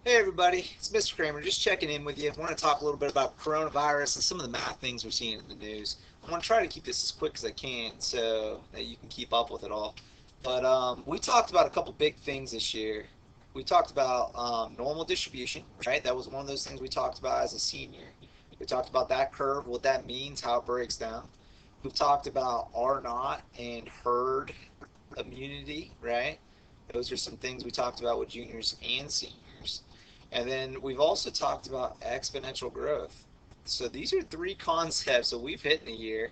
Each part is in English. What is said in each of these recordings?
Hey everybody, it's Mr. Kramer just checking in with you. I want to talk a little bit about coronavirus and some of the math things we're seeing in the news. I want to try to keep this as quick as I can so that you can keep up with it all. But we talked about a couple big things this year. We talked about normal distribution, right? That was one of those things we talked about as a senior. We talked about that curve, what that means, how it breaks down. We've talked about R naught and herd immunity, right? Those are some things we talked about with juniors and seniors. And then we've also talked about exponential growth. So these are three concepts that we've hit in a year,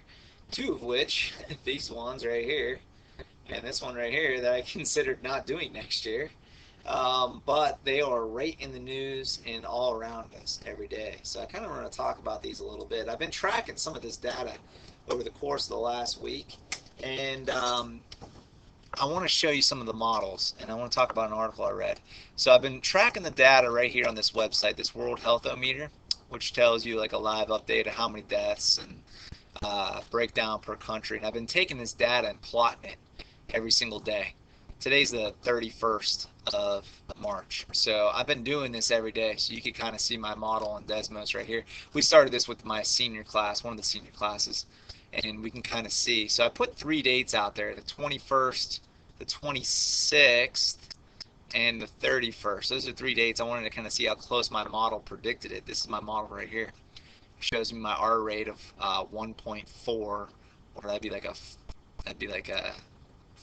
two of which, these ones right here, and this one right here, that I considered not doing next year. But they are right in the news and all around us every day. So I kind of want to talk about these a little bit. I've been tracking some of this data over the course of the last week, and I want to show you some of the models, and I want to talk about an article I read. So I've been tracking the data right here on this website, this World Health Meter, which tells you like a live update of how many deaths and breakdown per country. And I've been taking this data and plotting it every single day. Today's the 31st of March. So I've been doing this every day. So you can kind of see my model on Desmos right here. We started this with my senior class, one of the senior classes, and we can kind of see. So I put three dates out there, the 21st, the 26th, and the 31st. Those are three dates. I wanted to kind of see how close my model predicted it. This is my model right here. It shows me my R rate of 1.4, or that'd be like a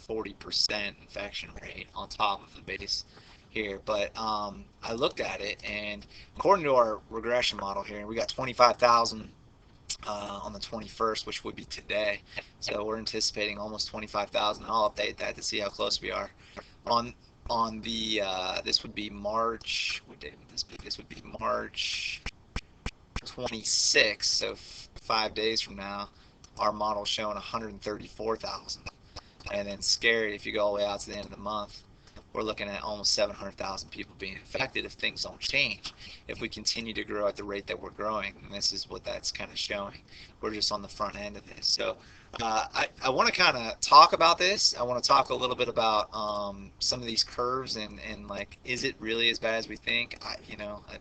40% infection rate on top of the base here. But I looked at it, and according to our regression model here, we got 25,000 on the 21st, which would be today. So we're anticipating almost 25,000. I'll update that to see how close we are. On the this would be March. What date would this be? This would be March 26th. So 5 days from now, our model's showing 134,000. And then scary if you go all the way out to the end of the month, we're looking at almost 700,000 people being infected if things don't change. If we continue to grow at the rate that we're growing, and this is what that's kind of showing. We're just on the front end of this. So I want to kind of talk about this. I want to talk a little bit about some of these curves and like, is it really as bad as we think?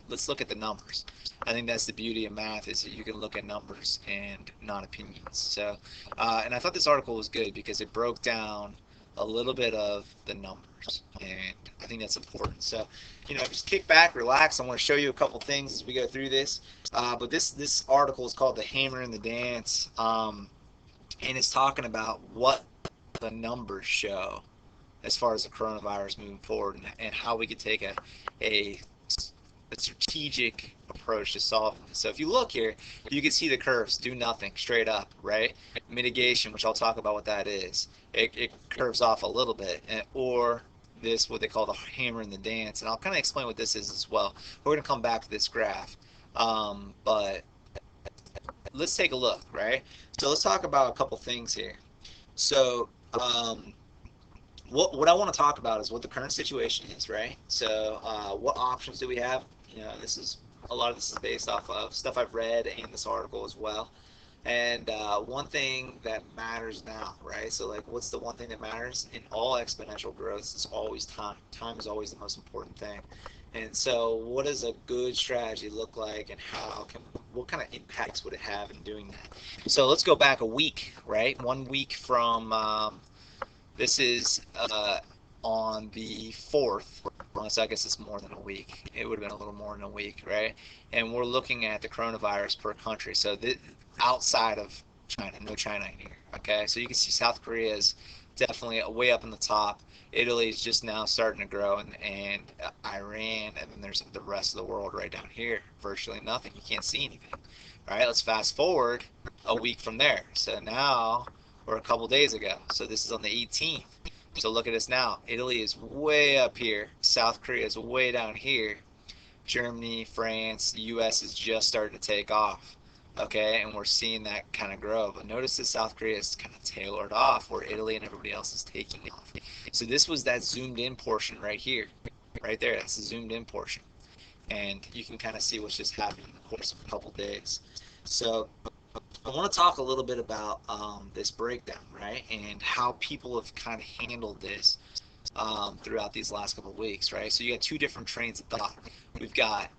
Let's look at the numbers. I think that's the beauty of math, is that you can look at numbers and not opinions. So, and I thought this article was good because it broke down a little bit of the numbers, and I think that's important. So, just kick back, relax. I want to show you a couple things as we go through this. But this article is called "The Hammer and the Dance," and it's talking about what the numbers show as far as the coronavirus moving forward, and how we could take a strategic approach to solving this. So if you look here, you can see the curves do nothing, straight up, right? Mitigation, which I'll talk about what that is, it curves off a little bit, or this, what they call the hammer and the dance, and I'll kind of explain what this is as well. We're going to come back to this graph, but let's take a look, right? So let's talk about a couple things here. So what I want to talk about is what the current situation is, right? So what options do we have? A lot of this is based off of stuff I've read and this article as well. And one thing that matters now, right? So like, what's the one thing that matters in all exponential growth? Is always time. Time is always the most important thing. And so, what does a good strategy look like, and what kind of impacts would it have in doing that? So let's go back a week, right? 1 week from this is on the 4th. Well, so I guess it's more than a week. It would have been a little more than a week, right? And we're looking at the coronavirus per country. So outside of China, no China in here. Okay, so you can see South Korea is definitely way up in the top. Italy is just now starting to grow, and Iran, and then there's the rest of the world right down here. Virtually nothing. You can't see anything. All right, let's fast forward a week from there. So now we're a couple days ago. So this is on the 18th. So look at us now. Italy is way up here. South Korea is way down here. Germany, France, the US is just starting to take off. Okay, and we're seeing that kind of grow. But notice that South Korea is kind of tailored off, where Italy and everybody else is taking off. So this was that zoomed in portion right here. Right there, that's the zoomed in portion. And you can kind of see what's just happening in the course of a couple days. So I want to talk a little bit about this breakdown, right, and how people have kind of handled this throughout these last couple of weeks, right? So you got two different trains of thought. We've got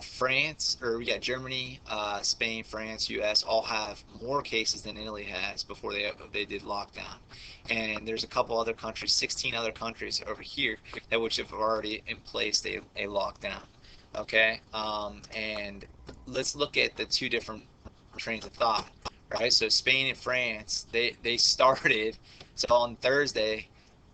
France, or we got Germany, Spain, France, U.S. all have more cases than Italy has before they did lockdown. And there's a couple other countries, 16 other countries over here that which have already in place a lockdown. Okay, and let's look at the two different trains of thought, right? So Spain and France, they started. So on Thursday,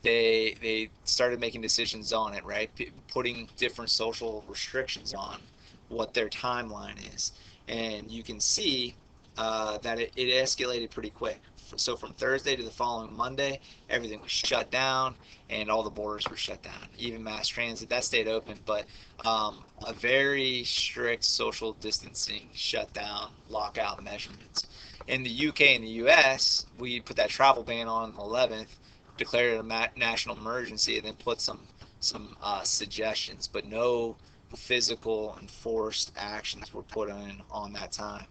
they started making decisions on it, right? Putting different social restrictions on what their timeline is, and you can see that it escalated pretty quick. So from Thursday to the following Monday, everything was shut down, and all the borders were shut down. Even mass transit that stayed open, but a very strict social distancing shutdown, lockout measurements. In the UK and the US, we put that travel ban on the 11th, declared it a national emergency, and then put some suggestions, but no physical enforced actions were put in on that time.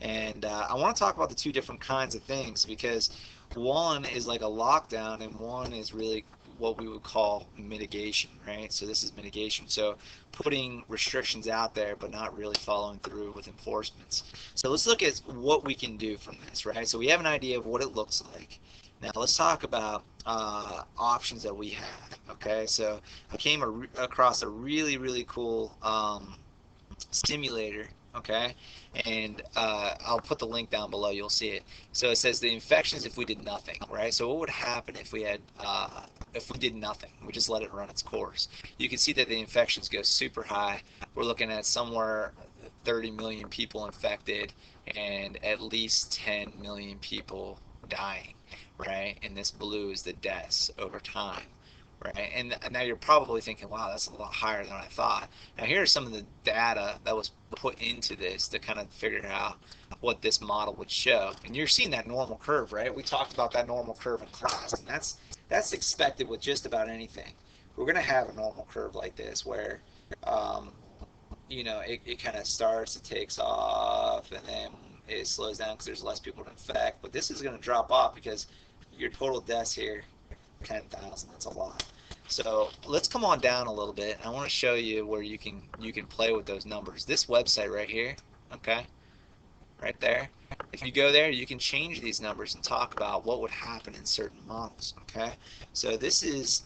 And I want to talk about the two different kinds of things, because one is like a lockdown and one is really what we would call mitigation, right? So this is mitigation. So putting restrictions out there but not really following through with enforcements. So let's look at what we can do from this, right? So we have an idea of what it looks like. Now let's talk about options that we have. Okay, so I came across a really cool simulator. Okay, and I'll put the link down below. You'll see it. So it says the infections if we did nothing, right? So what would happen if we had if we did nothing? We just let it run its course. You can see that the infections go super high. We're looking at somewhere 30 million people infected and at least 10 million people dying, right? And this blue is the deaths over time, right? And now you're probably thinking, wow, that's a lot higher than I thought. Now here's some of the data that was put into this to kind of figure out what this model would show. And you're seeing that normal curve, right? We talked about that normal curve in class, and that's expected with just about anything. We're going to have a normal curve like this where um, it kind of starts, it takes off, and then it slows down because there's less people to infect. But this is going to drop off because your total deaths here, 10,000. That's a lot. So let's come on down a little bit. I want to show you where you can play with those numbers. This website right here, okay, right there. If you go there, you can change these numbers and talk about what would happen in certain models. Okay, so this is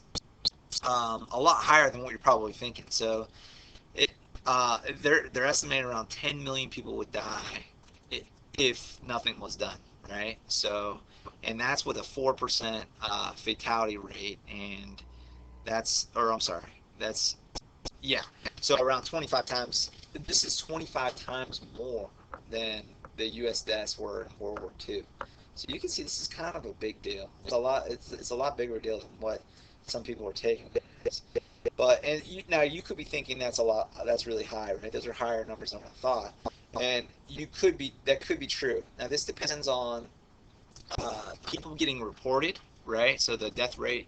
a lot higher than what you're probably thinking. So it they're estimating around 10 million people would die if nothing was done, right? So, and that's with a 4% fatality rate, and or I'm sorry, that's, yeah. So around 25 times, this is 25 times more than the U.S. deaths were in World War II. So you can see this is kind of a big deal. It's a lot bigger deal than what some people are taking it as. But now you could be thinking that's really high, right? Those are higher numbers than I thought, and that could be true. Now this depends on people getting reported, right? So the death rate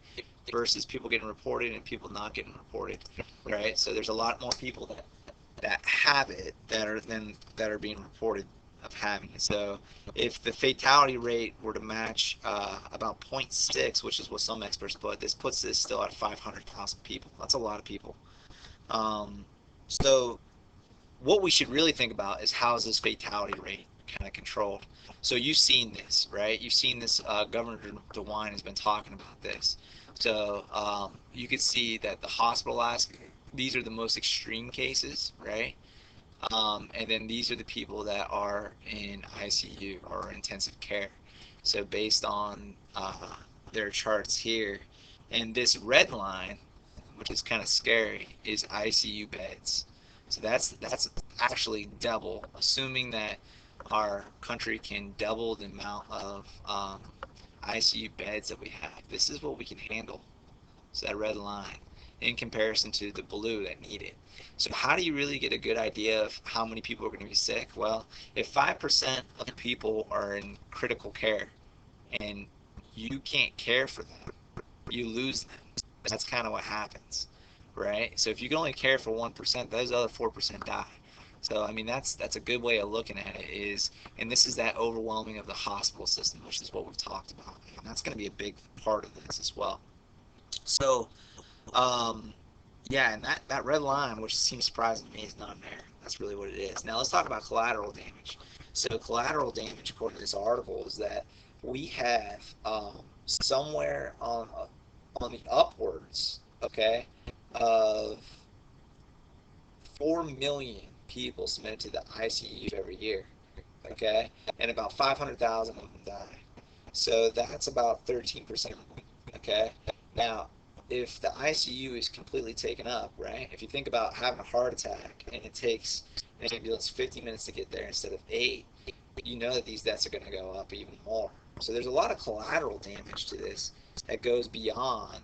versus people getting reported and people not getting reported, right? So there's a lot more people that have it that are being reported of having it. So if the fatality rate were to match about 0.6, which is what some experts put, this puts this still at 500,000 people. That's a lot of people. So what we should really think about is how is this fatality rate kind of controlled. So you've seen this, right? You've seen this. Governor DeWine has been talking about this. So you can see that the hospitalized, these are the most extreme cases, right? And then these are the people that are in ICU or intensive care. So based on their charts here, and this red line, which is kind of scary, is ICU beds. So that's actually double, assuming that our country can double the amount of ICU beds that we have. This is what we can handle. So that red line in comparison to the blue that need it. So how do you really get a good idea of how many people are going to be sick? Well, if 5% of the people are in critical care and you can't care for them, you lose them. That's kind of what happens, right? So if you can only care for 1%, those other 4% die. So I mean that's a good way of looking at it and this is that overwhelming of the hospital system, which is what we've talked about, and that's going to be a big part of this as well. So um, Yeah, and that red line, which seems surprising to me, is not there. That's really what it is. Now let's talk about collateral damage. So collateral damage, according to this article, is that we have somewhere on the upwards, okay, of 4 million people submitted to the ICU every year, okay, and about 500,000 of them die. So that's about 13%. Okay. Now, if the ICU is completely taken up, right? If you think about having a heart attack and it takes an ambulance 50 minutes to get there instead of 8, you know that these deaths are going to go up even more. So there's a lot of collateral damage to this that goes beyond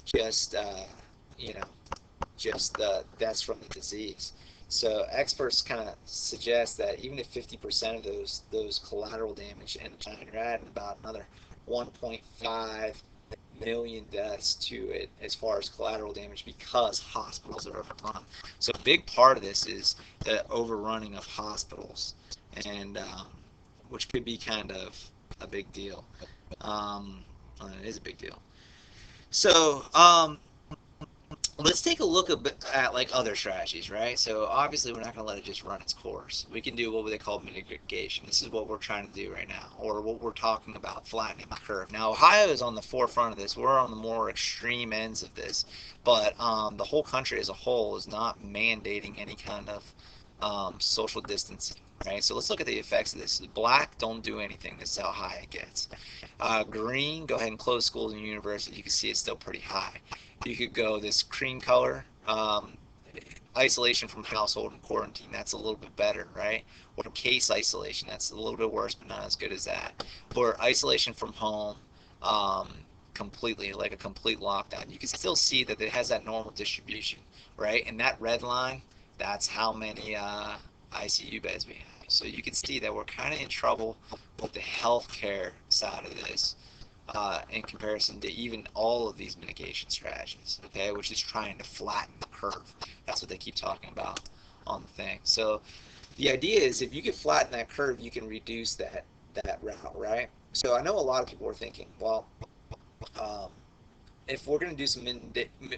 just you know just the deaths from the disease. So experts kind of suggest that even if 50% of those collateral damage end up China, you're adding about another 1.5 million deaths to it as far as collateral damage because hospitals are overrun. So a big part of this is the overrunning of hospitals, and which could be kind of a big deal. It is a big deal. So let's take a look at like other strategies, right? So obviously we're not going to let it just run its course. We can do what they call mitigation. This is what we're trying to do right now, or what we're talking about, flattening the curve. Now Ohio is on the forefront of this. We're on the more extreme ends of this, but the whole country as a whole is not mandating any kind of social distancing. Right, so let's look at the effects of this. Black, don't do anything. This is how high it gets. Green, go ahead and close schools and universities. You can see it's still pretty high. You could go this cream color, isolation from household and quarantine. That's a little bit better, right? Or case isolation. That's a little bit worse, but not as good as that. Or isolation from home, um, completely, like a complete lockdown. You can still see that it has that normal distribution, right? And that red line, that's how many ICU beds we have. So you can see that we're kind of in trouble with the healthcare side of this in comparison to even all of these mitigation strategies, okay, which is trying to flatten the curve. That's what they keep talking about on the thing. So the idea is if you can flatten that curve, you can reduce that route, right? So I know a lot of people are thinking, well, um, if we're going to do some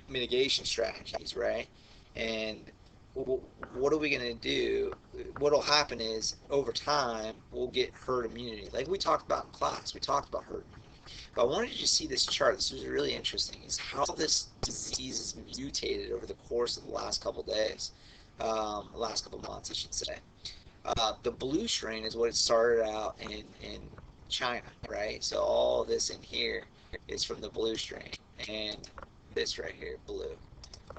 mitigation strategies, right, and what are we going to do? What will happen is over time we'll get herd immunity, like we talked about in class. We talked about herd immunity. But I wanted you to see this chart. This was really interesting. Is how this disease has mutated over the course of the last couple days, last couple months, I should say. The blue strain is what it started out in China, right? So all this in here is from the blue strain, and this right here, blue.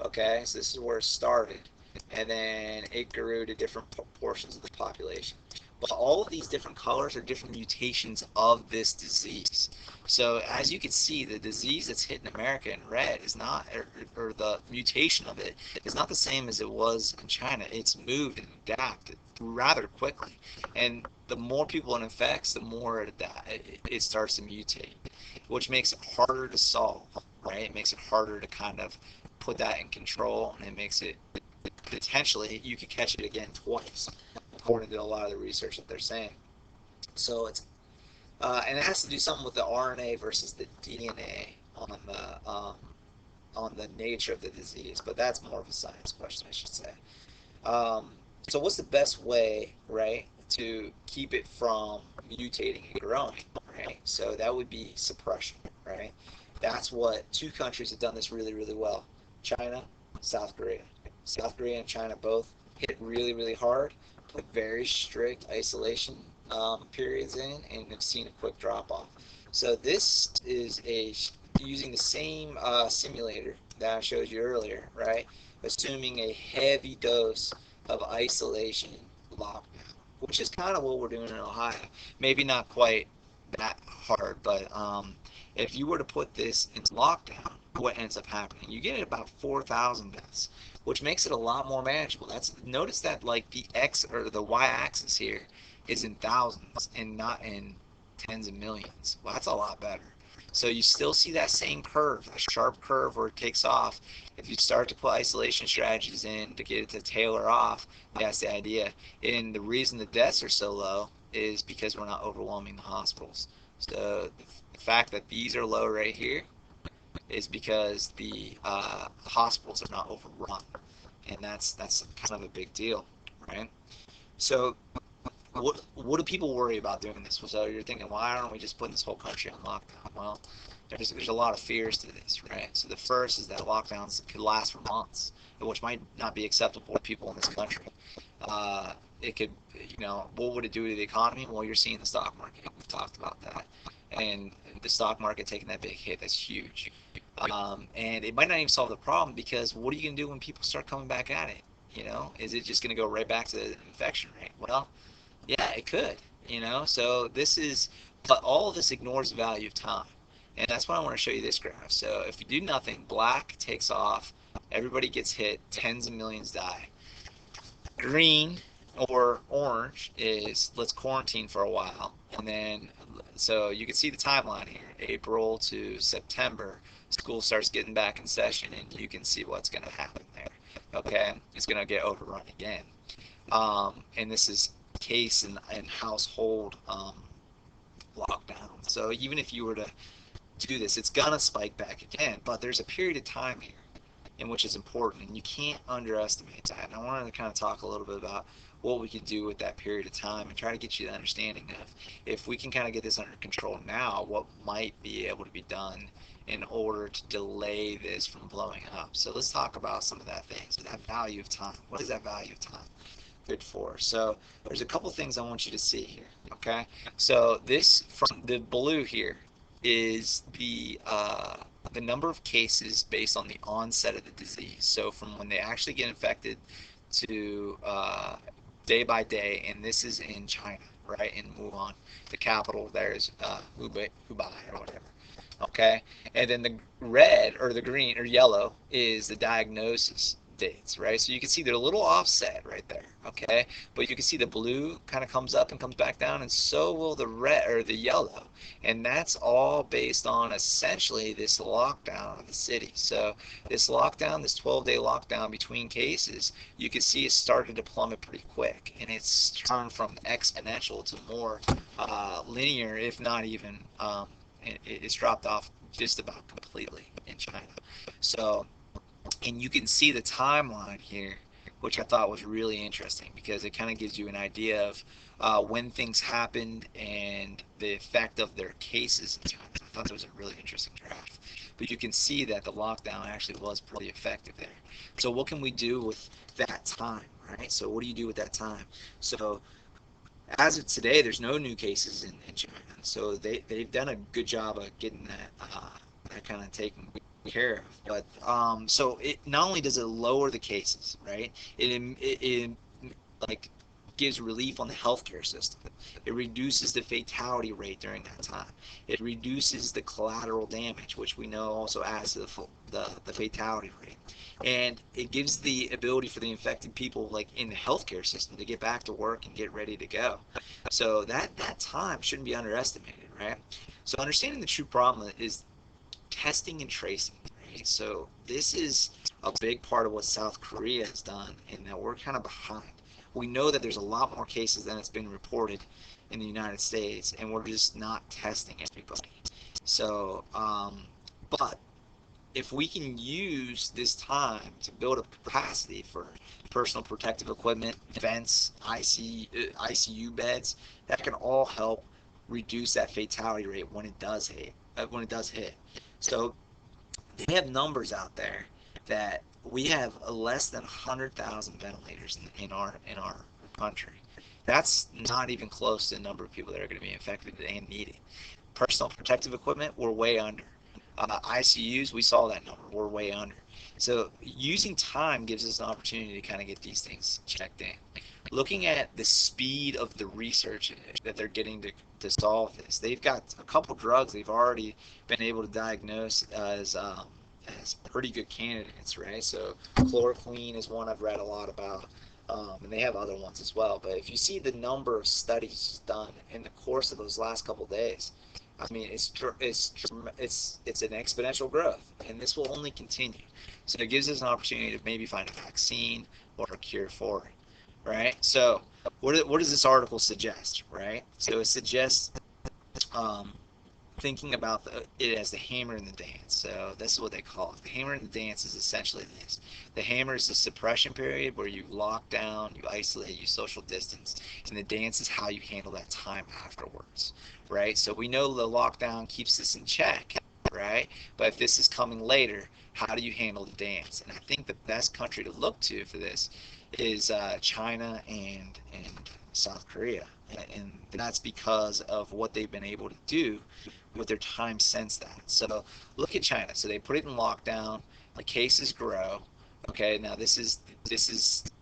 Okay, so this is where it started, and then it grew to different portions of the population. But all of these different colors are different mutations of this disease. So as you can see, the disease that's hitting America in red is not, or the mutation of it is not the same as it was in China. It's moved and adapted rather quickly, and the more people it infects, the more it starts to mutate, which makes it harder to solve. Right? It makes it harder to kind of put that in control, and it makes it potentially you could catch it again twice, according to a lot of the research that they're saying. So it's and it has to do something with the RNA versus the DNA on the nature of the disease, but that's more of a science question, I should say. Um, so what's the best way, right, to keep it from mutating and growing, right? So that would be suppression, right? That's what two countries have done this really, really well. China, South Korea. South Korea and China both hit really, really hard, put very strict isolation periods in, and have seen a quick drop off. So this is using the same simulator that I showed you earlier, right? Assuming a heavy dose of isolation lockdown, which is kind of what we're doing in Ohio. Maybe not quite that hard, but if you were to put this in lockdown, what ends up happening? You get about 4,000 deaths, which makes it a lot more manageable. Notice that like the X or the Y-axis here is in thousands and not in tens of millions. Well, that's a lot better. So you still see that same curve, the sharp curve where it takes off. If you start to put isolation strategies in to get it to tailor off, that's the idea. And the reason the deaths are so low is because we're not overwhelming the hospitals. So the fact that these are low right here is because the hospitals are not overrun, and that's kind of a big deal, right? So what do people worry about doing this? So you're thinking, why aren't we just putting this whole country on lockdown? Well, there's a lot of fears to this, right? So the first is that lockdowns could last for months, which might not be acceptable to people in this country. It could, what would it do to the economy? Well, you're seeing the stock market. We've talked about that, and the stock market taking that big hit, that's huge. And it might not even solve the problem, because what are you going to do when people start coming back at it? Is it just going to go right back to the infection rate? Well, yeah, it could. So but all of this ignores the value of time. And that's why I want to show you this graph. So if you do nothing, black takes off, everybody gets hit, tens of millions die. Green or orange is let's quarantine for a while. And then, so you can see the timeline here, April to September, school starts getting back in session, and you can see what's going to happen there. Okay, it's going to get overrun again. And this is case and household lockdown. So even if you were to do this, it's going to spike back again. But there's a period of time here in which is important, and you can't underestimate that. And I wanted to kind of talk a little bit about what we could do with that period of time and try to get you the understanding of, if we can kind of get this under control now, what might be able to be done in order to delay this from blowing up. So let's talk about some of that things. So that value of time. What is that value of time good for? So there's a couple things I want you to see here. Okay, so this from the blue here is the number of cases based on the onset of the disease. So from when they actually get infected to day by day, and this is in China, right, in Wuhan. The capital there is Hubei or whatever. Okay, and then the red or the green or yellow is the diagnosis dates, right? So you can see they're a little offset right there, okay? But you can see the blue kind of comes up and comes back down, and so will the red or the yellow. And that's all based on essentially this lockdown of the city. So this lockdown, this 12-day lockdown between cases, you can see it started to plummet pretty quick, and it's turned from exponential to more linear, if not even it's dropped off just about completely in China. So, and you can see the timeline here, which I thought was really interesting, because it kind of gives you an idea of when things happened and the effect of their cases in China. I thought that was a really interesting graph. But you can see that the lockdown actually was pretty effective there. So what can we do with that time, right? So what do you do with that time? So as of today, there's no new cases in China. So they've done a good job of getting that kind of taken care of. But so it not only does it lower the cases, right? It like gives relief on the healthcare system. It reduces the fatality rate during that time. It reduces the collateral damage, which we know also adds to the fatality rate. And it gives the ability for the infected people, like in the healthcare system, to get back to work and get ready to go. So that time shouldn't be underestimated, right? So understanding the true problem is testing and tracing. Right? So this is a big part of what South Korea has done, and that we're kind of behind. We know that there's a lot more cases than it's been reported in the United States, and we're just not testing everybody. So, but if we can use this time to build up capacity for personal protective equipment, vents, ICU beds, that can all help reduce that fatality rate when it does hit. So they have numbers out there that we have less than 100,000 ventilators in our country. That's not even close to the number of people that are going to be infected and need it. Personal protective equipment, we're way under. ICUs, we saw that number, we're way under. So using time gives us an opportunity to kind of get these things checked in. Looking at the speed of the research that they're getting to solve this, they've got a couple drugs they've already been able to diagnose as pretty good candidates, right? So chloroquine is one I've read a lot about, and they have other ones as well. But if you see the number of studies done in the course of those last couple days, I mean, it's an exponential growth, and this will only continue. So it gives us an opportunity to maybe find a vaccine or a cure for it, right? So what does this article suggest, right? So it suggests thinking about it as the hammer and the dance. So this is what they call it. The hammer and the dance is essentially this. The hammer is the suppression period where you lock down, you isolate, you social distance, and the dance is how you handle that time afterwards, right? So we know the lockdown keeps this in check, right? But if this is coming later, how do you handle the dance? And I think the best country to look to for this is China and South Korea, and that's because of what they've been able to do with their time since that. So look at China. So they put it in lockdown. The cases grow. Okay, now this is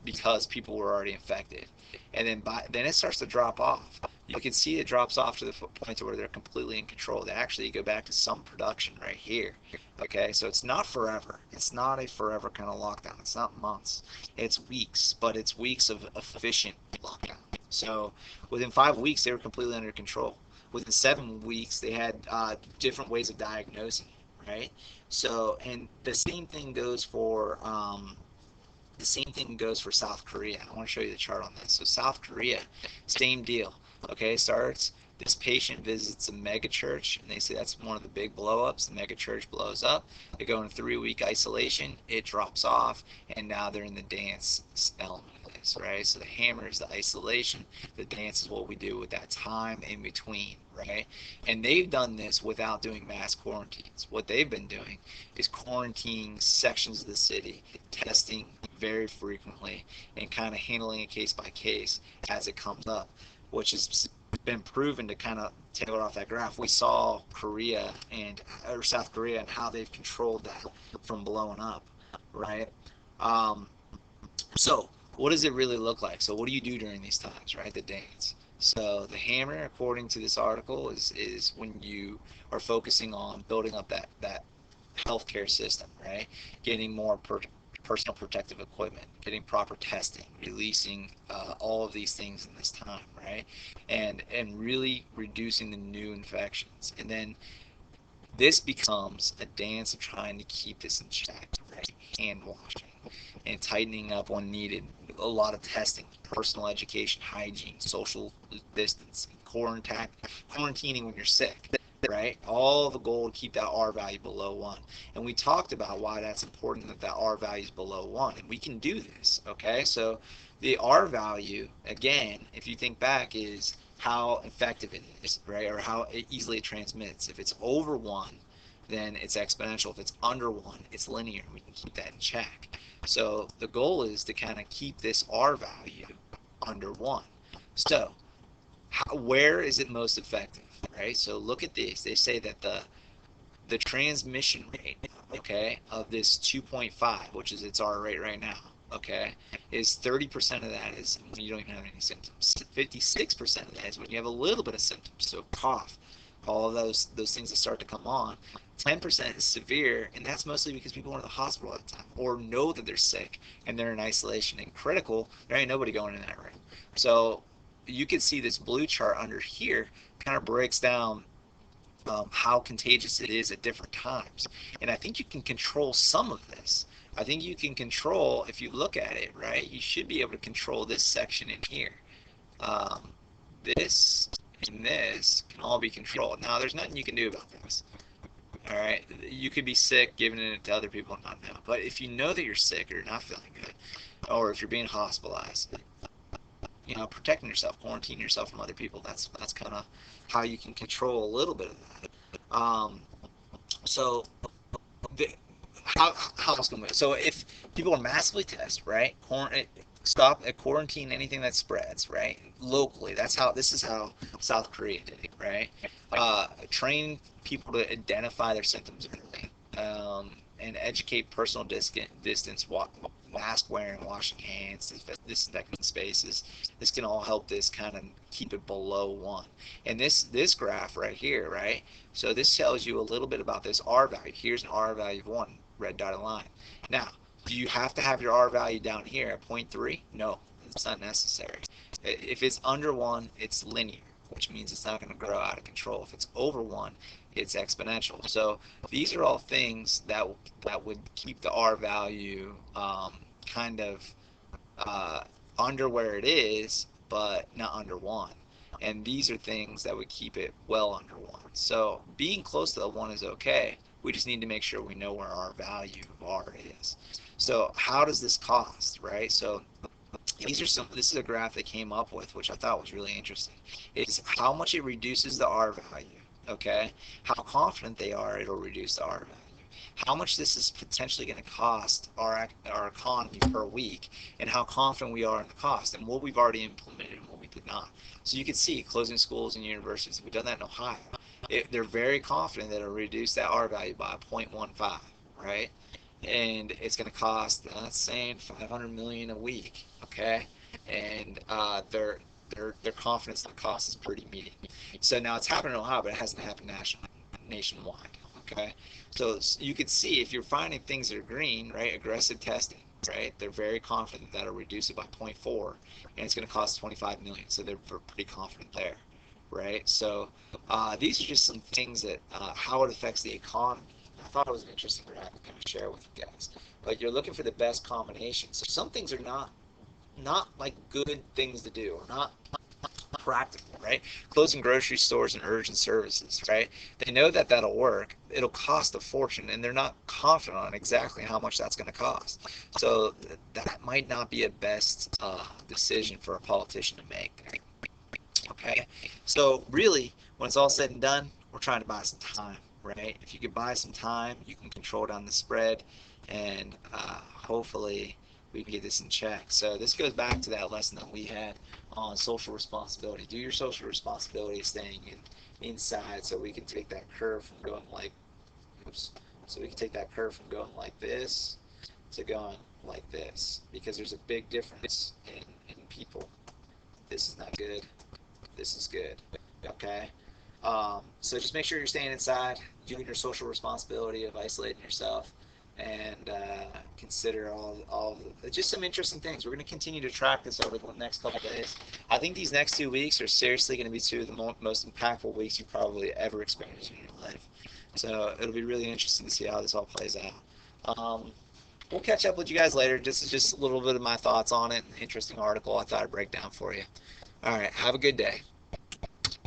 because people were already infected, and then it starts to drop off. You can see it drops off to the point to where they're completely in control. They actually go back to some production right here. Okay, so it's not forever. It's not a forever kind of lockdown. It's not months. It's weeks, but it's weeks of efficient lockdown. So within 5 weeks, they were completely under control. Within 7 weeks, they had different ways of diagnosing, right? So, and the same thing goes for South Korea. I want to show you the chart on this. So South Korea, same deal. Okay, starts. This patient visits a mega church, and they say that's one of the big blow-ups. The mega church blows up. They go in 3-week isolation. It drops off, and now they're in the dance element of this, right? So the hammer is the isolation. The dance is what we do with that time in between, right? And they've done this without doing mass quarantines. What they've been doing is quarantining sections of the city, testing very frequently, and kind of handling it case by case as it comes up, which has been proven to kind of tail it off that graph. We saw South Korea and how they've controlled that from blowing up, right? Um, so what does it really look like? So what do you do during these times, right? The dance. So the hammer, according to this article, is when you are focusing on building up that healthcare system, right? Getting more personal protective equipment, getting proper testing, releasing all of these things in this time, right? And really reducing the new infections. And then this becomes a dance of trying to keep this in check, right? Hand washing and tightening up when needed. A lot of testing, personal education, hygiene, social distancing, quarantining when you're sick, right? All the goal to keep that R value below 1. And we talked about why that's important that R value is below 1. And we can do this, okay? So the R value, again, if you think back, is how effective it is, right? Or how easily it transmits. If it's over 1, then it's exponential. If it's under 1, it's linear. We can keep that in check. So the goal is to kind of keep this R value under 1. So where is it most effective, right? So look at these. They say that the transmission rate, okay, of this 2.5, which is its R rate right now, okay, is 30% of that is when you don't even have any symptoms. 56% of that is when you have a little bit of symptoms, so cough, all of those things that start to come on. 10% is severe, and that's mostly because people are in the hospital at the time or know that they're sick and they're in isolation. And critical, there ain't nobody going in that room. So you can see this blue chart under here kind of breaks down how contagious it is at different times. And I think you can control some of this. I think you can control, if you look at it, right, you should be able to control this section in here. This and this can all be controlled. Now, there's nothing you can do about this. All right, you could be sick, giving it to other people and not know. But if you know that you're sick or you're not feeling good, or if you're being hospitalized, protecting yourself, quarantining yourself from other people, that's kind of how you can control a little bit of that. So how else can we? So if people are massively tested, right? Stop at quarantine anything that spreads, right? Locally. This is how South Korea did it, right? Train people to identify their symptoms early, and educate personal distance, mask wearing, washing hands, disinfecting spaces. This can all help this kind of keep it below 1. And this graph right here, right? So this tells you a little bit about this R value. Here's an R value of 1, red dotted line. Now, do you have to have your R value down here at 0.3? No, it's not necessary. If it's under 1, it's linear, which means it's not going to grow out of control. If it's over 1, it's exponential. So these are all things that would keep the R value kind of under where it is, but not under 1. and these are things that would keep it well under 1. So being close to the 1 is okay. We just need to make sure we know where our value of R is. So how does this cost, right? So this is a graph they came up with, which I thought was really interesting. It's how much it reduces the R value, okay? How confident they are it'll reduce the R value. How much this is potentially going to cost our economy per week, and how confident we are in the cost, and what we've already implemented and what we did not. So you can see closing schools and universities. We've done that in Ohio. They're very confident that it'll reduce that R value by 0.15, right? And it's going to cost, let's say, 500 million a week, okay? And their confidence in the cost is pretty medium. So now it's happened in Ohio, but it hasn't happened nationwide, okay? So you can see if you're finding things that are green, right? Aggressive testing, right? They're very confident that'll reduce it by 0.4, and it's going to cost 25 million. So they're pretty confident there, right? So these are just some things that how it affects the economy. I thought it was an interesting graph to kind of share with you guys. But you're looking for the best combination. So some things are not like good things to do, or not practical, right? Closing grocery stores and urgent services, right? They know that that'll work. It'll cost a fortune, and they're not confident on exactly how much that's going to cost. So that might not be a best decision for a politician to make. Okay, so really, when it's all said and done, we're trying to buy some time, right? If you could buy some time, you can control down the spread, and hopefully we can get this in check. So this goes back to that lesson that we had on social responsibility. Do your social responsibility, staying inside, so we can take that curve from going like, oops, so we can take that curve from going like this to going like this, because there's a big difference in people. This is not good. This is good. Okay. So just make sure you're staying inside, doing your social responsibility of isolating yourself, and consider all just some interesting things. We're going to continue to track this over the next couple of days. I think these next 2 weeks are seriously going to be 2 of the most impactful weeks you probably ever experienced in your life. So it'll be really interesting to see how this all plays out. We'll catch up with you guys later. This is just a little bit of my thoughts on it. Interesting article I thought I'd break down for you. All right. Have a good day.